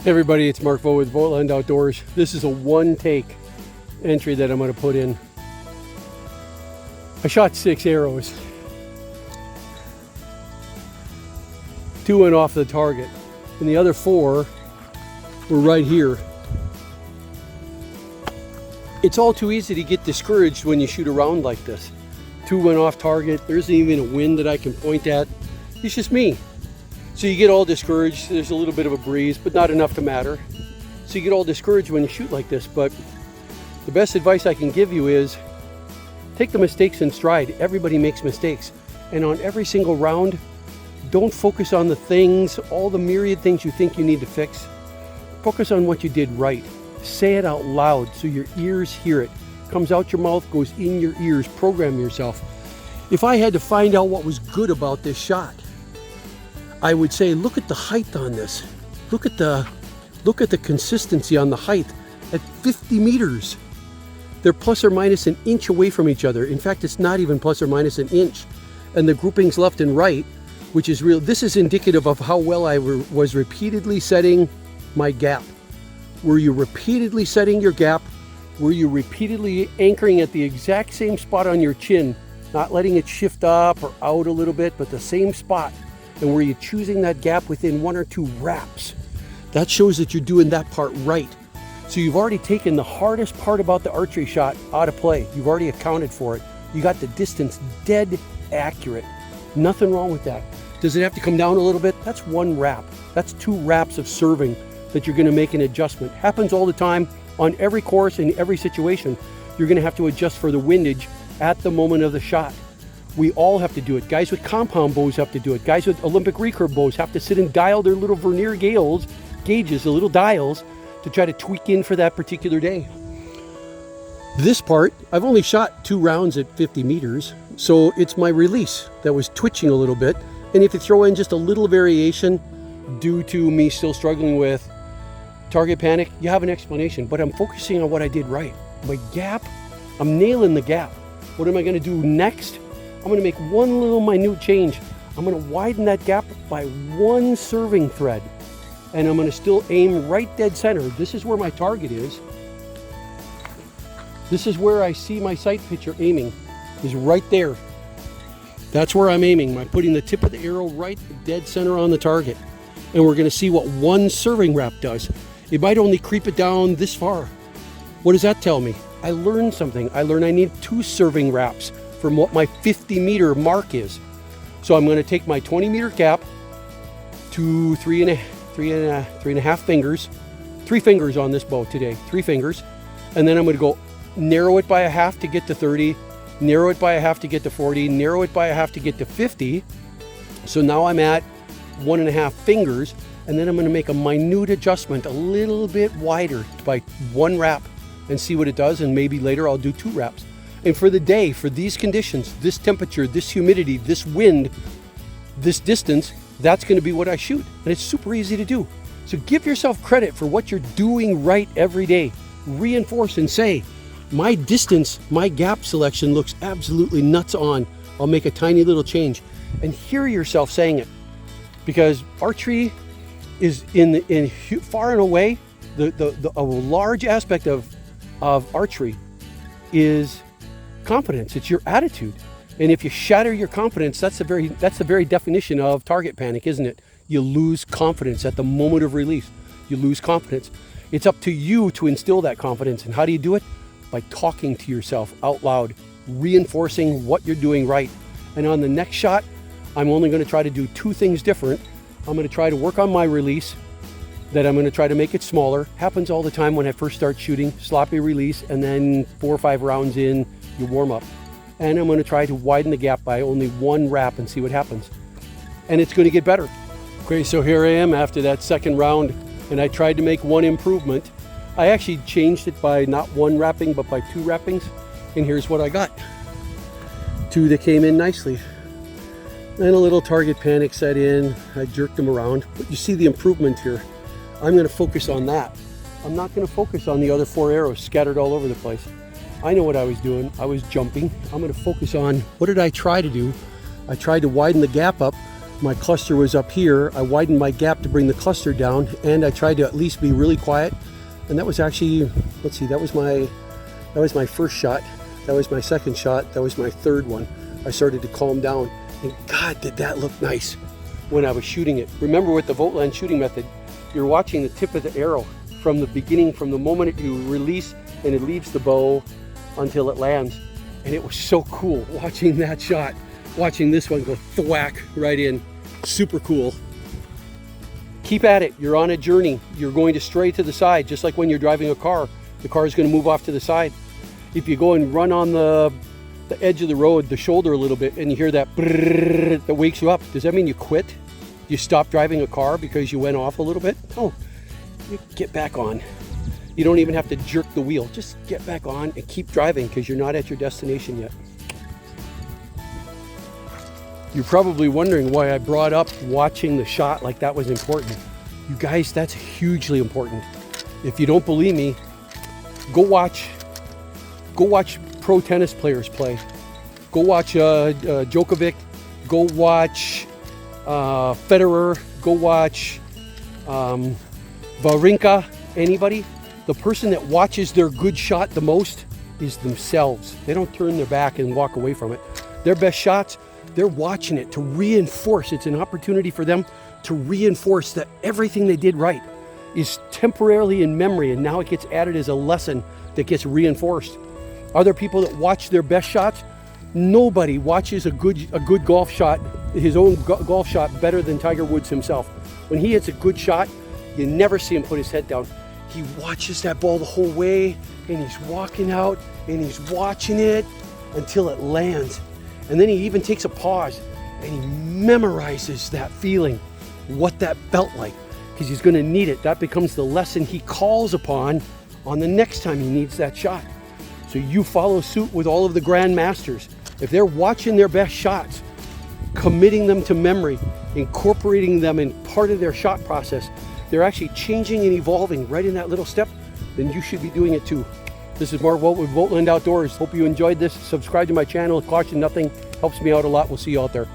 Hey everybody, it's Mark Vogt with Vogtland Outdoors. This is a one-take entry that I'm going to put in. I shot 6 arrows. 2 went off the target, and the other 4 were right here. It's all too easy to get discouraged when you shoot around like this. 2 went off target. There isn't even a wind that I can point at. It's just me. So you get all discouraged. There's a little bit of a breeze, but not enough to matter. So you get all discouraged when you shoot like this. But the best advice I can give you is take the mistakes in stride. Everybody makes mistakes. And on every single round, don't focus on the things, all the myriad things you think you need to fix. Focus on what you did right. Say it out loud so your ears hear it. Comes out your mouth, goes in your ears. Program yourself. If I had to find out what was good about this shot, I would say, look at the height on this. Look at the consistency on the height at 50 meters. They're plus or minus an inch away from each other. In fact, it's not even plus or minus an inch. And the groupings left and right, which is real. This is indicative of how well I was repeatedly setting my gap. Were you repeatedly setting your gap? Were you repeatedly anchoring at the exact same spot on your chin, not letting it shift up or out a little bit, but the same spot? And were you choosing that gap within 1 or 2 wraps? That shows that you're doing that part right. So you've already taken the hardest part about the archery shot out of play. You've already accounted for it. You got the distance dead accurate. Nothing wrong with that. Does it have to come down a little bit? That's 1 wrap. That's 2 wraps of serving that you're gonna make an adjustment. Happens all the time on every course, in every situation. You're gonna have to adjust for the windage at the moment of the shot. We all have to do it. Guys with compound bows have to do it. Guys with Olympic recurve bows have to sit and dial their little vernier gauges, the little dials, to try to tweak in for that particular day. This part, I've only shot 2 rounds at 50 meters, so it's my release that was twitching a little bit. And if you throw in just a little variation due to me still struggling with target panic, you have an explanation. But I'm focusing on what I did right. My gap, I'm nailing the gap. What am I gonna do next? I'm gonna make 1 little minute change. I'm gonna widen that gap by 1 serving thread. And I'm gonna still aim right dead center. This is where my target is. This is where I see my sight picture aiming, is right there. That's where I'm aiming. I'm putting the tip of the arrow right dead center on the target. And we're gonna see what 1 serving wrap does. It might only creep it down this far. What does that tell me? I learned something. I learned I need 2 serving wraps from what my 50 meter mark is. So I'm gonna take my 20 meter gap to 3 and a half fingers, 3 fingers on this bow today, 3 fingers. And then I'm gonna go narrow it by a half to get to 30, narrow it by a half to get to 40, narrow it by a half to get to 50. So now I'm at 1.5 fingers, and then I'm gonna make a minute adjustment, a little bit wider by 1 wrap and see what it does. And maybe later I'll do 2 wraps. And for the day, for these conditions, this temperature, this humidity, this wind, this distance, that's gonna be what I shoot. And it's super easy to do. So give yourself credit for what you're doing right every day. Reinforce and say, my distance, my gap selection looks absolutely nuts on. I'll make a tiny little change. And hear yourself saying it. Because archery is far and away, a large aspect of archery is confidence. It's your attitude. And if you shatter your confidence, that's the very definition of target panic, isn't it? You lose confidence at the moment of release. You lose confidence. It's up to you to instill that confidence. And how do you do it? By talking to yourself out loud, reinforcing what you're doing right. And on the next shot, I'm only going to try to do 2 things different. I'm going to try to work on my release, that I'm going to try to make it smaller. Happens all the time when I first start shooting. Sloppy release, and then 4 or 5 rounds in, you warm up. And I'm going to try to widen the gap by only 1 wrap and see what happens. And it's going to get better. Okay, so here I am after that 2nd round, and I tried to make 1 improvement. I actually changed it by not 1 wrapping, but by 2 wrappings. And here's what I got. 2 that came in nicely. Then a little target panic set in. I jerked them around. But you see the improvement here. I'm going to focus on that. I'm not going to focus on the other 4 arrows scattered all over the place. I know what I was doing. I was jumping. I'm going to focus on, what did I try to do? I tried to widen the gap up My cluster was up here. I widened my gap to bring the cluster down, and I tried to at least be really quiet. And that was actually, let's see, that was my first shot. That was my second shot. That was my third one. I started to calm down, and God, did that look nice when I was shooting it. Remember, with the Vogtland shooting method, you're watching the tip of the arrow from the beginning, from the moment you release and it leaves the bow until it lands. And it was so cool watching that shot, watching this one go thwack right in. Super cool. Keep at it. You're on a journey. You're going to stray to the side, just like when you're driving a car. The car is going to move off to the side. If you go and run on the edge of the road, the shoulder a little bit, and you hear that brrrr that wakes you up, does that mean you quit? You stop driving a car because you went off a little bit? No, you get back on. You don't even have to jerk the wheel. Just get back on and keep driving because you're not at your destination yet. You're probably wondering why I brought up watching the shot like that was important. You guys, that's hugely important. If you don't believe me, go watch pro tennis players play. Go watch Djokovic. Go watch Federer. Go watch Wawrinka. Anybody? The person that watches their good shot the most is themselves. They don't turn their back and walk away from it. Their best shots, they're watching it to reinforce. It's an opportunity for them to reinforce that everything they did right is temporarily in memory, and now it gets added as a lesson that gets reinforced. Other people that watch their best shots, nobody watches a good golf shot, his own golf shot, better than Tiger Woods himself. When he hits a good shot, you never see him put his head down. He watches that ball the whole way, and he's walking out and he's watching it until it lands. And then he even takes a pause and he memorizes that feeling, what that felt like, because he's going to need it. That becomes the lesson he calls upon on the next time he needs that shot. So you follow suit with all of the grandmasters. If they're watching their best shots, committing them to memory, incorporating them in part of their shot process, they're actually changing and evolving right in that little step, then you should be doing it too. This is Mark Vogt with Vogtland Outdoors. Hope you enjoyed this. Subscribe to my channel. Caution nothing. Helps me out a lot. We'll see you out there.